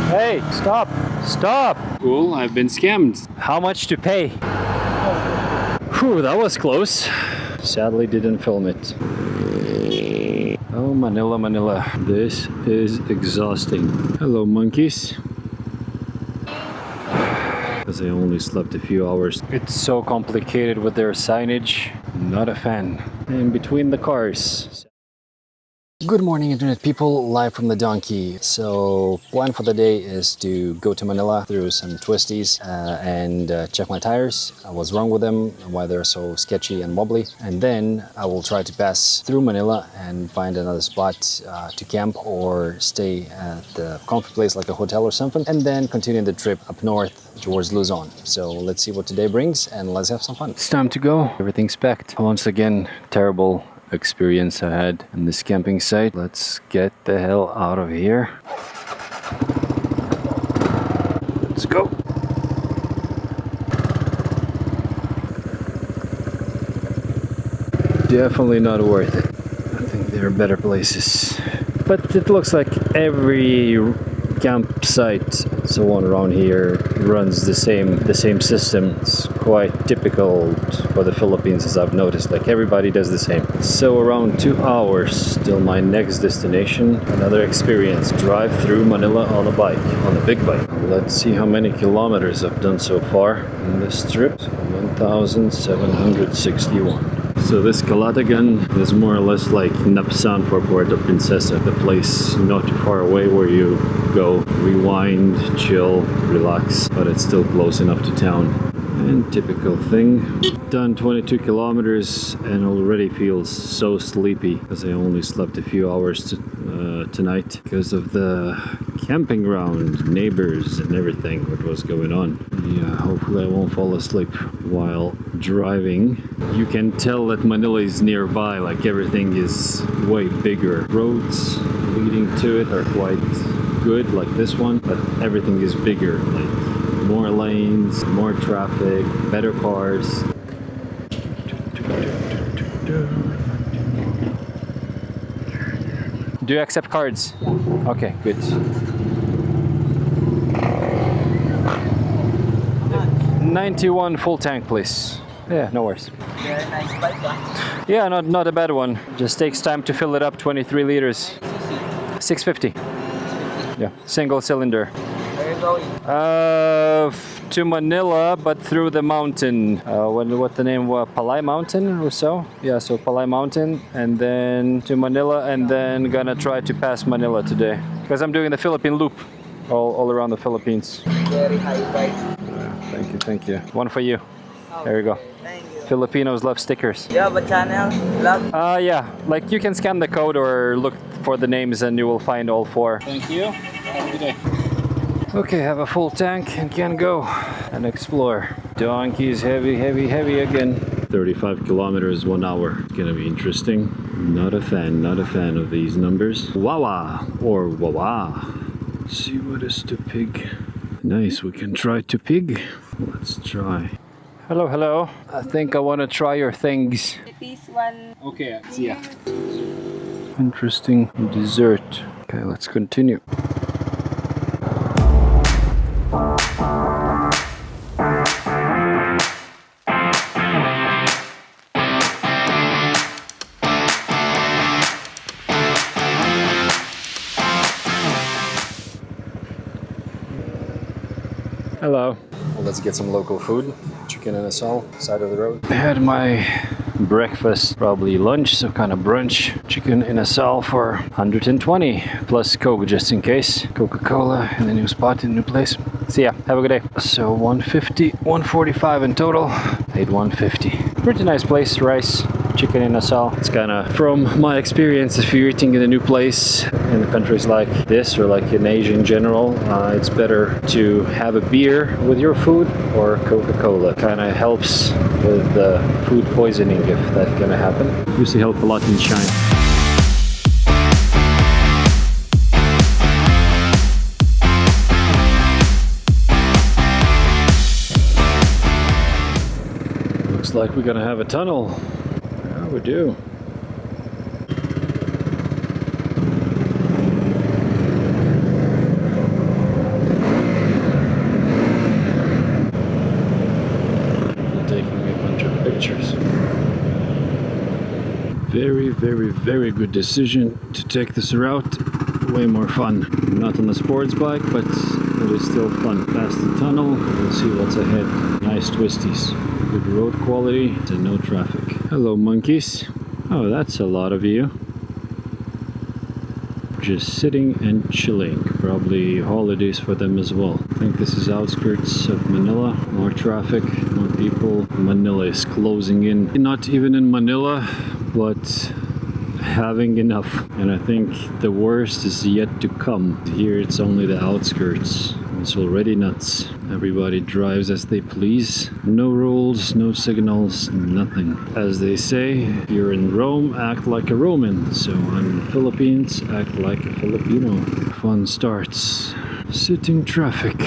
Hey, stop! Stop! Cool, I've been scammed. How much to pay? Whew, that was close. Sadly didn't film it. Oh, Manila, Manila. This is exhausting. Hello, monkeys. Because I only slept a few hours. It's so complicated with their signage. Not a fan. In between the cars. Good morning, internet people, live from the donkey. So plan for the day is to go to Manila through some twisties and check my tires. What's wrong with them, why they're so sketchy and wobbly. And then I will try to pass through Manila and find another spot to camp or stay at the comfy place like a hotel or something. And then continue the trip up north towards Luzon. So let's see what today brings and let's have some fun. It's time to go. Everything's packed. Once again, terrible experience I had in this camping site. Let's get the hell out of here. Let's go. Definitely not worth it. I think there are better places. But it looks like every campsite, so on around here, runs the same system. It's quite typical for the Philippines, as I've noticed. Like everybody does the same. So around 2 hours till my next destination. Another experience. Drive through Manila on a bike, on a big bike. Let's see how many kilometers I've done so far in this trip. 1,761. So this Calatagan is more or less like Napsan for Puerto Princesa, the place not too far away where you go, rewind, chill, relax, but it's still close enough to town. And typical thing, done 22 kilometers and already feels so sleepy because I only slept a few hours tonight because of the camping ground, neighbors and everything, what was going on. Yeah, hopefully I won't fall asleep while driving. You can tell that Manila is nearby, like everything is way bigger. Roads leading to it are quite good, like this one, but everything is bigger, like more lanes, more traffic, better cars. Do you accept cards? Okay, good. $91 full tank, please. Yeah, no worries. Very nice bike, huh? Yeah, not a bad one. Just takes time to fill it up, 23 liters. 650. Yeah, single cylinder. Where are you going? To Manila, but through the mountain. What the name was? Palay Mountain or so? Yeah, so Palay Mountain, and then to Manila, and then gonna try to pass Manila today. Because I'm doing the Philippine loop, all around the Philippines. Very high bike. Thank you. One for you. There you go. Thank you. Filipinos love stickers. You have a channel? Vlog? Yeah, like you can scan the code or look for the names and you will find all four. Thank you. Have a good day. Okay, have a full tank and can go and explore. Donkey's heavy again. 35 kilometers, 1 hour. It's gonna be interesting. Not a fan of these numbers. Wawa or Wawa. Let's see what is to pig. Nice, we can try to pig. Let's try. Hello. I think I want to try your things. This one. Okay, see ya. Interesting dessert. Okay, let's continue. Hello. Well, let's get some local food. Chicken and asal, side of the road. I had my breakfast, probably lunch, so kind of brunch. Chicken in asal for 120 plus Coke just in case. Coca-Cola in the new spot, in the new place. See ya. Have a good day. So 150, 145 in total. Paid 150. Pretty nice place. Rice, chicken in asal. It's kind of, from my experience, if you're eating in a new place in countries like this or like in Asia in general, it's better to have a beer with your food or Coca-Cola. Kind of helps with food poisoning if that's gonna happen. Used to help a lot in China. Looks like we're gonna have a tunnel. Yeah, we do. very, very, very good decision to take this route. Way more fun. Not on a sports bike, but it is still fun. Past the tunnel, we'll see what's ahead. Nice twisties. Good road quality and no traffic. Hello, monkeys. Oh, that's a lot of you. Just sitting and chilling. Probably holidays for them as well. I think this is outskirts of Manila. More traffic, more people. Manila is closing in. Not even in Manila, but having enough. And I think the worst is yet to come. Here it's only the outskirts. It's already nuts. Everybody drives as they please. No rules, no signals, nothing. As they say, if you're in Rome, act like a Roman. So I'm in the Philippines, act like a Filipino. Fun starts. Sitting traffic.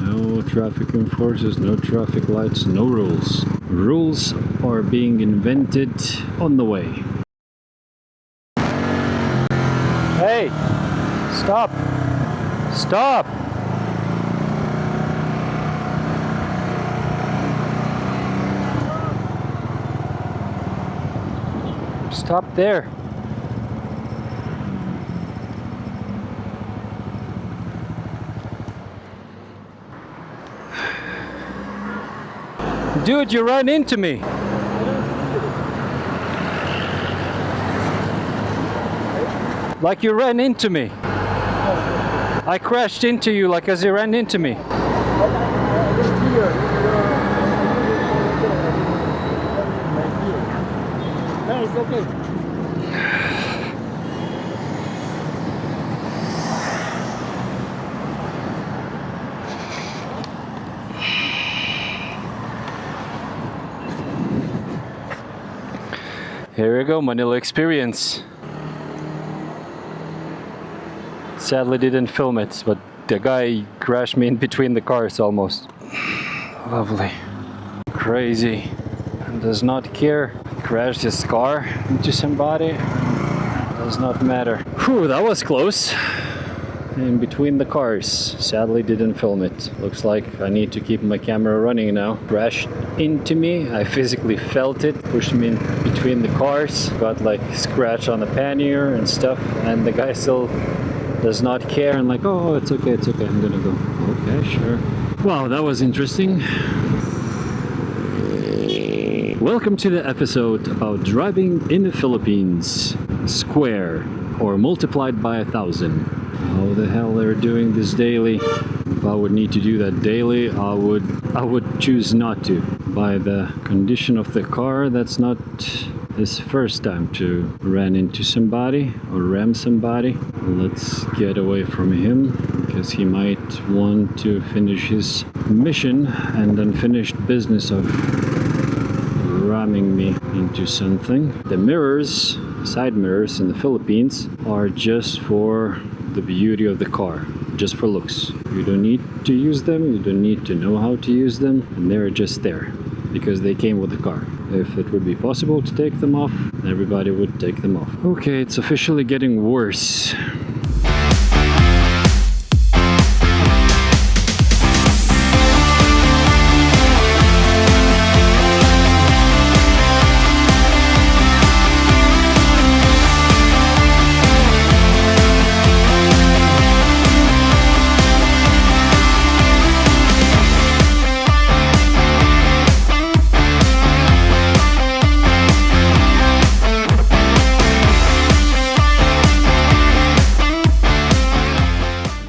No traffic enforcers, no traffic lights, no rules. Rules are being invented on the way. Hey! Stop! Stop! Stop there. Dude, you ran into me. Like you ran into me. I crashed into you like as you ran into me. No, it's okay. Here we go, Manila experience. Sadly didn't film it, but the guy crashed me in between the cars almost. Lovely. Crazy. And does not care. Crashed his car into somebody. Does not matter. Whew, that was close. In between the cars. Sadly didn't film it. Looks like I need to keep my camera running now. Crashed into me. I physically felt it. Pushed me in between the cars. Got like scratch on the pannier and stuff. And the guy still does not care and like, oh, it's okay, I'm gonna go. Okay, sure. Wow, that was interesting. Welcome to the episode about driving in the Philippines. Square or multiplied by 1,000. How the hell they're doing this daily? If I would need to do that daily, I would choose not to. By the condition of the car, that's not his first time to ran into somebody or ram somebody. Let's get away from him because he might want to finish his mission and unfinished business of ramming me into something. The mirrors, side mirrors in the Philippines, are just for the beauty of the car, just for looks. You don't need to use them, you don't need to know how to use them, and they're just there because they came with the car. If it would be possible to take them off, everybody would take them off. Okay, it's officially getting worse.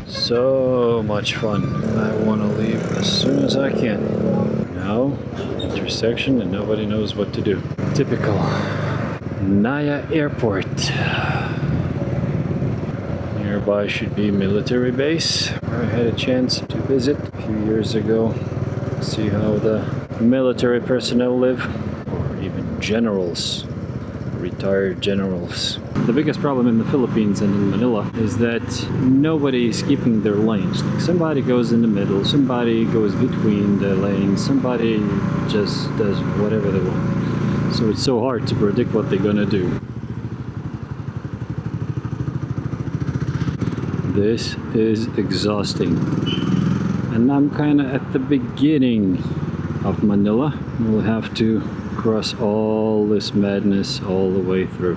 So much fun. I want to leave as soon as I can. Now, intersection and nobody knows what to do. Typical. Naya Airport. Nearby should be military base. I had a chance to visit a few years ago. See how the military personnel live. Or even generals. Retired generals. The biggest problem in the Philippines and in Manila is that nobody is keeping their lanes. Like somebody goes in the middle, somebody goes between the lanes, somebody just does whatever they want. So it's so hard to predict what they're gonna do. This is exhausting. And I'm kinda at the beginning of Manila. We'll have to cross all this madness all the way through.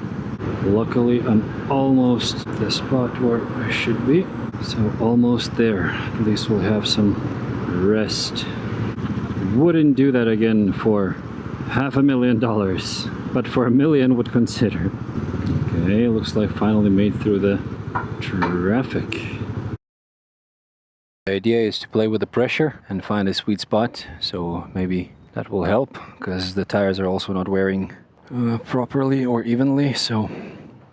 Luckily, I'm almost at the spot where I should be, so almost there. At least we'll have some rest. Wouldn't do that again for $500,000, but for $1 million would consider. Okay, looks like finally made through the traffic. The idea is to play with the pressure and find a sweet spot, so maybe that will help, because the tires are also not wearing properly or evenly, so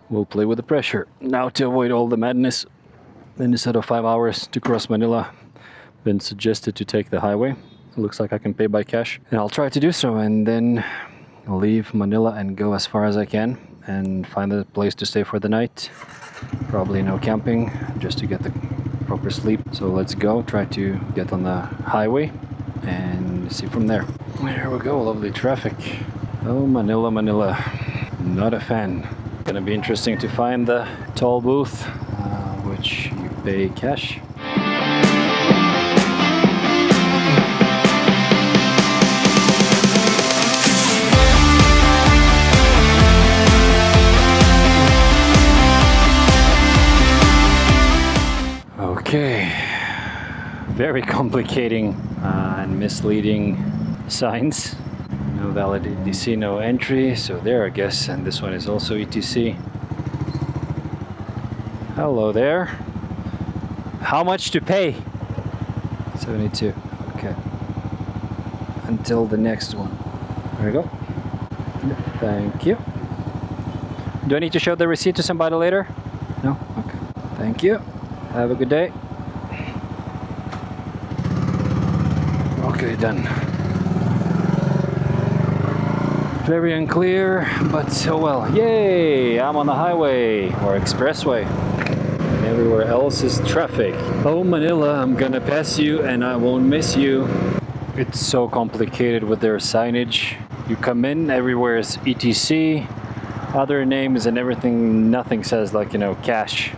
we'll play with the pressure. Now, to avoid all the madness, instead of 5 hours to cross Manila, been suggested to take the highway. It looks like I can pay by cash, and I'll try to do so, and then I'll leave Manila and go as far as I can and find a place to stay for the night. Probably no camping, just to get the proper sleep. So let's go, try to get on the highway and see from there. There we go, lovely traffic. Oh, Manila, Manila. Not a fan. Gonna be interesting to find the toll booth, which you pay cash. Okay, very complicating and misleading signs. No valid ETC, no entry, so there I guess, and this one is also ETC. Hello there. How much to pay? 72, okay. Until the next one. There we go. Thank you. Do I need to show the receipt to somebody later? No? Okay. Thank you. Have a good day. Okay, done. Very unclear, but so well. Yay! I'm on the highway or expressway. And everywhere else is traffic. Oh, Manila, I'm gonna pass you and I won't miss you. It's so complicated with their signage. You come in, everywhere is ETC, other names and everything. Nothing says, like, you know, cash.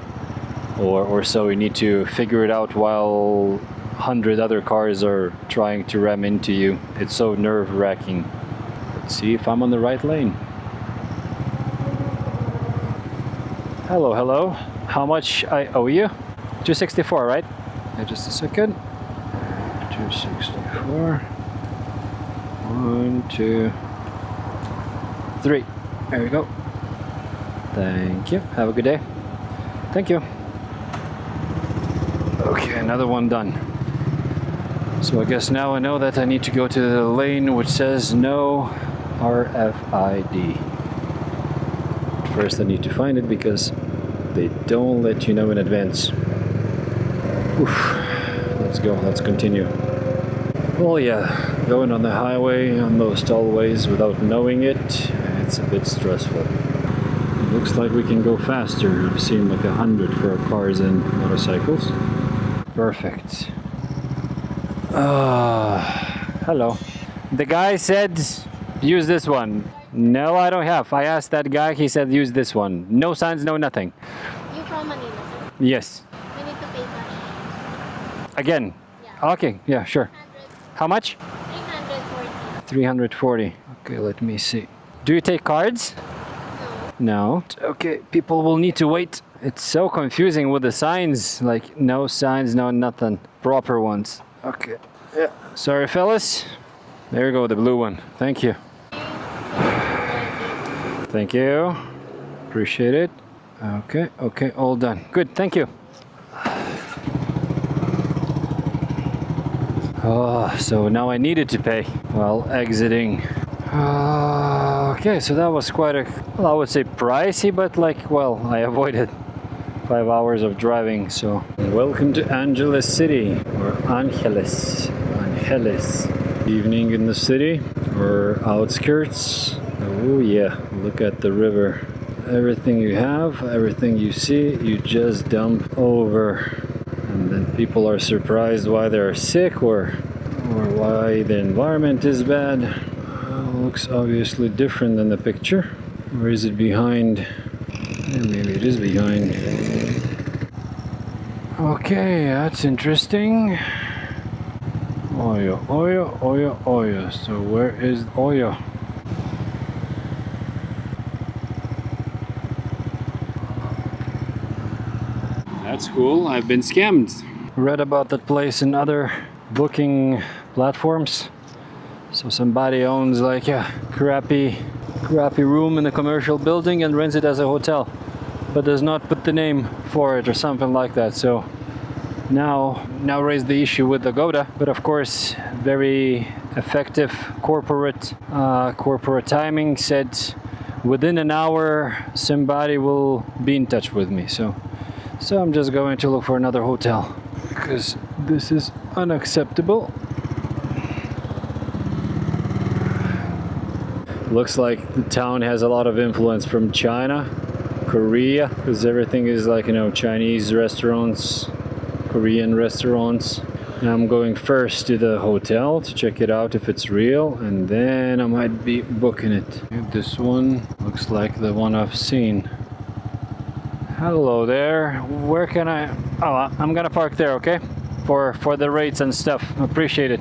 Or so. You need to figure it out while 100 other cars are trying to ram into you. It's so nerve-wracking. Let's see if I'm on the right lane. Hello, hello. How much I owe you? 264, right? Just a second. 264. 1, 2, 3. There we go. Thank you. Have a good day. Thank you. Okay, another one done. So I guess now I know that I need to go to the lane which says no RFID. First I need to find it because they don't let you know in advance. Oof. Let's go, let's continue. Well, yeah, going on the highway on those tollways without knowing it, it's a bit stressful. It looks like we can go faster. I've seen like 100 for cars and motorcycles. Perfect. Hello. The guy said use this one. No, I don't have. I asked that guy, he said use this one. No signs, no nothing. You from Manila, sir? Yes. You need to pay cash. Again? Yeah. Okay, yeah, sure. 300. How much? 340. 340. Okay, let me see. Do you take cards? No. No. Okay, people will need to wait. It's so confusing with the signs, like no signs, no nothing. Proper ones. Okay. Yeah. Sorry, fellas. There you go, the blue one. Thank you. Thank you. Appreciate it. Okay, okay, all done. Good, thank you. Oh, so now I needed to pay while exiting. Okay, so that was quite a, well, I would say pricey, but like, well, I avoided 5 hours of driving, so. Welcome to Angeles City, or Angeles. Evening in the city, or outskirts. Oh yeah, look at the river. Everything you have, everything you see, you just dump over. And then people are surprised why they're sick or why the environment is bad. Looks obviously different than the picture. Or is it behind? Maybe it is behind. Okay, that's interesting. Oyo, Oyo, Oyo, Oyo. So where is Oyo? That's cool. I've been scammed. Read about that place in other booking platforms. So somebody owns like a crappy room in a commercial building and rents it as a hotel, but does not put the name for it or something like that. So now raise the issue with the Goda, but of course very effective corporate timing said within an hour somebody will be in touch with me. So I'm just going to look for another hotel because this is unacceptable. Looks like the town has a lot of influence from China, Korea, because everything is like, you know, Chinese restaurants, Korean restaurants. Now I'm going first to the hotel to check it out if it's real, and then I might be booking it. This one looks like the one I've seen. Hello there. Where can I... Oh, I'm gonna park there, okay? For the rates and stuff. Appreciate it.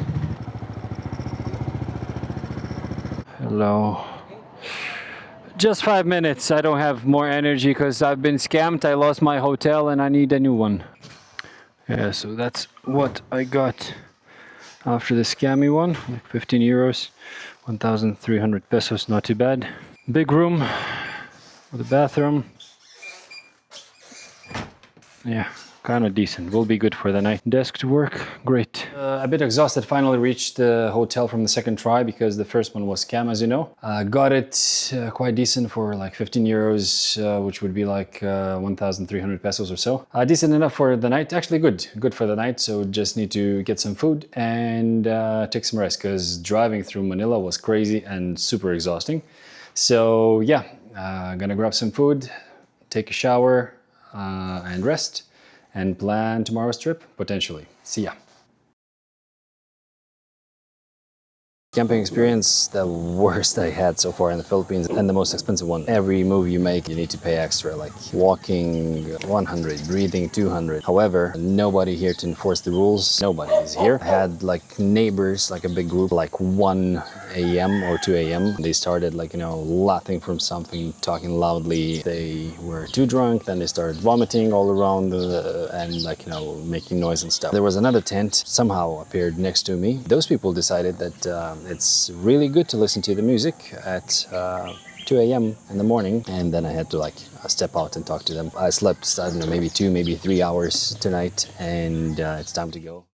Hello. Just 5 minutes. I don't have more energy because I've been scammed. I lost my hotel and I need a new one. Yeah, so that's what I got after the scammy one. Like 15 euros, 1,300 pesos. Not too bad. Big room with a bathroom. Yeah, kind of decent. Will be good for the night. Desk to work, great. A bit exhausted. Finally reached the hotel from the second try because the first one was scam, as you know. Got it quite decent for like 15 euros, which would be like 1,300 pesos or so. Decent enough for the night. Actually good for the night. So just need to get some food and take some rest because driving through Manila was crazy and super exhausting. So yeah, gonna grab some food, take a shower, and rest, and plan tomorrow's trip, potentially. See ya. Camping experience, the worst I had so far in the Philippines and the most expensive one. Every move you make, you need to pay extra, like walking 100, breathing 200. However, nobody here to enforce the rules. Nobody is here. I had like neighbors, like a big group, like 1 a.m. or 2 a.m. They started like, you know, laughing from something, talking loudly. They were too drunk, then they started vomiting all around and like, you know, making noise and stuff. There was another tent somehow appeared next to me. Those people decided that it's really good to listen to the music at 2 a.m. in the morning, and then I had to like step out and talk to them. I slept, I don't know, maybe 2, maybe 3 hours tonight, and it's time to go.